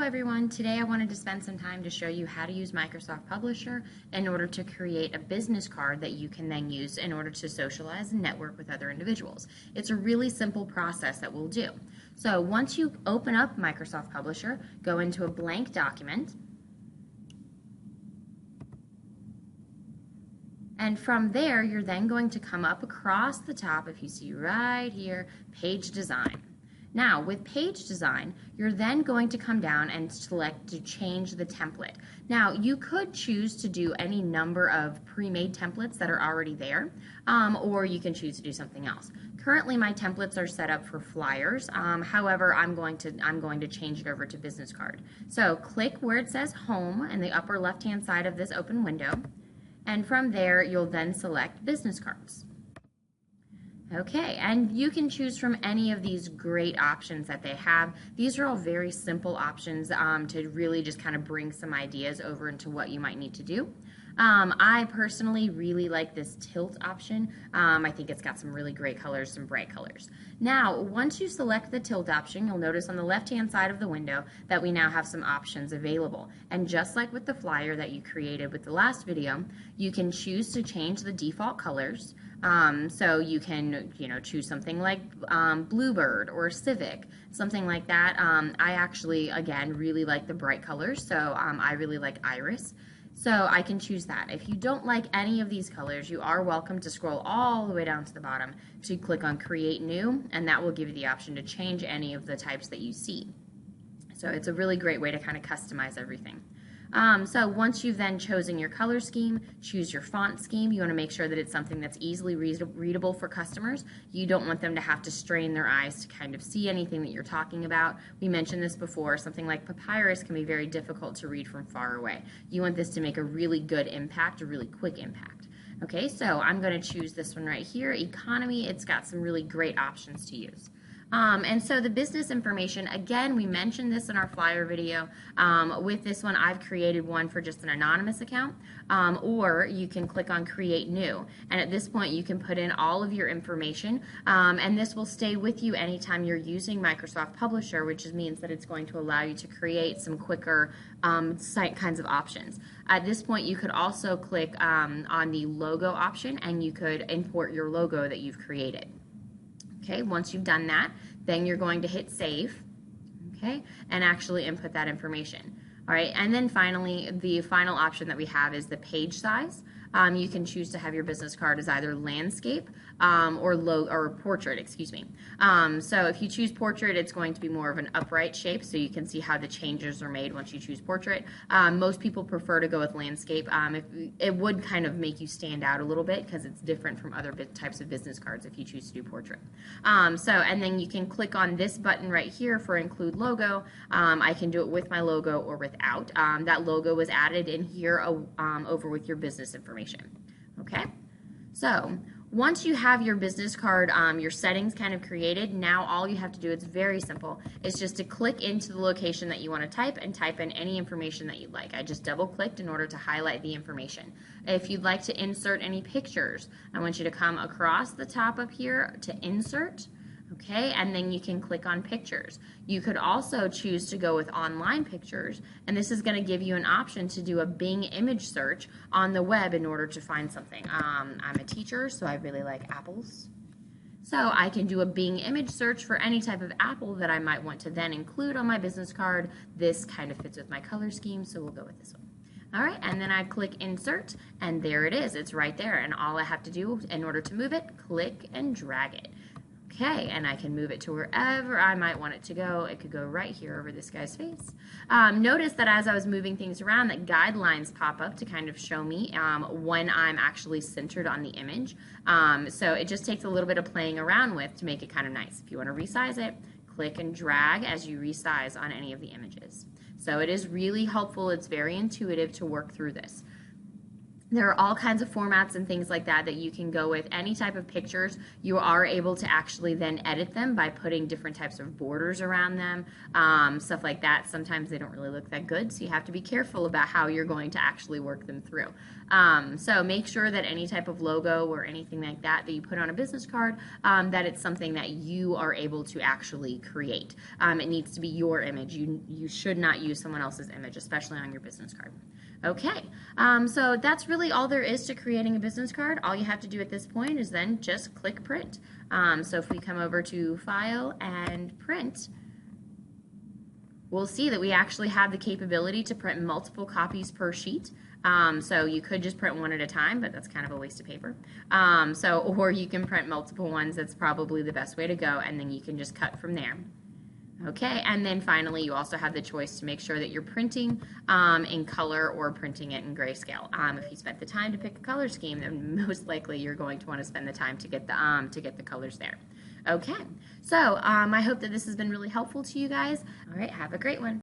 everyone, today I wanted to spend some time to show you how to use Microsoft Publisher in order to create a business card that you can then use in order to socialize and network with other individuals. It's a really simple process that we'll do. So once you open up Microsoft Publisher, go into a blank document, and from there you're then going to come up across the top, if you see right here, Page Design. Now, with Page Design, you're then going to come down and select to change the template. Now, you could choose to do any number of pre-made templates that are already there, or you can choose to do something else. Currently, my templates are set up for flyers. However, I'm going to change it over to business card. So, click where it says Home in the upper left-hand side of this open window, and from there, you'll then select business cards. Okay, and you can choose from any of these great options that they have. These are all very simple options to really just kind of bring some ideas over into what you might need to do. I personally really like this tilt option. I think it's got some really great colors, some bright colors. Now, once you select the tilt option, you'll notice on the left-hand side of the window that we now have some options available. And just like with the flyer that you created with the last video, you can choose to change the default colors. So you can, choose something like Bluebird or Civic, something like that. I actually, again, really like the bright colors, so I really like Iris. So I can choose that. If you don't like any of these colors, you are welcome to scroll all the way down to the bottom to click on Create New, and that will give you the option to change any of the types that you see. So it's a really great way to kind of customize everything. So once you've then chosen your color scheme, choose your font scheme. You want to make sure that it's something that's easily readable for customers. You don't want them to have to strain their eyes to kind of see anything that you're talking about. We mentioned this before, something like Papyrus can be very difficult to read from far away. You want this to make a really good impact, a really quick impact. Okay, so I'm going to choose this one right here, Economy. It's got some really great options to use. And so the business information, again, we mentioned this in our flyer video. With this one, I've created one for just an anonymous account, or you can click on Create New. And at this point, you can put in all of your information, and this will stay with you anytime you're using Microsoft Publisher, which means that it's going to allow you to create some quicker site kinds of options. At this point, you could also click on the logo option, and you could import your logo that you've created. Okay, once you've done that, then you're going to hit Save, okay, and actually input that information. All right, and then finally, the final option that we have is the page size. You can choose to have your business card as either landscape or portrait, excuse me. So if you choose portrait, it's going to be more of an upright shape, so you can see how the changes are made once you choose portrait. Most people prefer to go with landscape. It would kind of make you stand out a little bit because it's different from other types of business cards if you choose to do portrait. And then you can click on this button right here for Include Logo. I can do it with my logo or without. That logo was added in here over with your business information. Okay, so once you have your business card, your settings kind of created, now all you have to do, it's very simple, is just to click into the location that you want to type and type in any information that you'd like. I just double clicked in order to highlight the information. If you'd like to insert any pictures, I want you to come across the top up here to Insert. Okay, and then you can click on Pictures. You could also choose to go with Online Pictures, and this is going to give you an option to do a Bing image search on the web in order to find something. I'm a teacher, so I really like apples. So I can do a Bing image search for any type of apple that I might want to then include on my business card. This kind of fits with my color scheme, so we'll go with this one. All right, and then I click Insert, and there it is. It's right there, and all I have to do in order to move it, click and drag it. Okay, and I can move it to wherever I might want it to go. It could go right here over this guy's face. Notice that as I was moving things around, that guidelines pop up to kind of show me when I'm actually centered on the image. So it just takes a little bit of playing around with to make it kind of nice. If you want to resize it, click and drag as you resize on any of the images. So it is really helpful. It's very intuitive to work through this. There are all kinds of formats and things like that that you can go with. Any type of pictures, you are able to actually then edit them by putting different types of borders around them, stuff like that. Sometimes they don't really look that good, so you have to be careful about how you're going to actually work them through. So make sure that any type of logo or anything like that that you put on a business card, that it's something that you are able to actually create. It needs to be your image. You should not use someone else's image, especially on your business card. Okay, so that's really all there is to creating a business card. All you have to do at this point is then just click print. So if we come over to File and Print, we'll see that we actually have the capability to print multiple copies per sheet. So you could just print one at a time, but that's kind of a waste of paper. Or you can print multiple ones. That's probably the best way to go, and then you can just cut from there. Okay, and then finally you also have the choice to make sure that you're printing in color or printing it in grayscale. If you spent the time to pick a color scheme, then most likely you're going to want to spend the time to get the colors there. Okay, so I hope that this has been really helpful to you guys. All right, have a great one.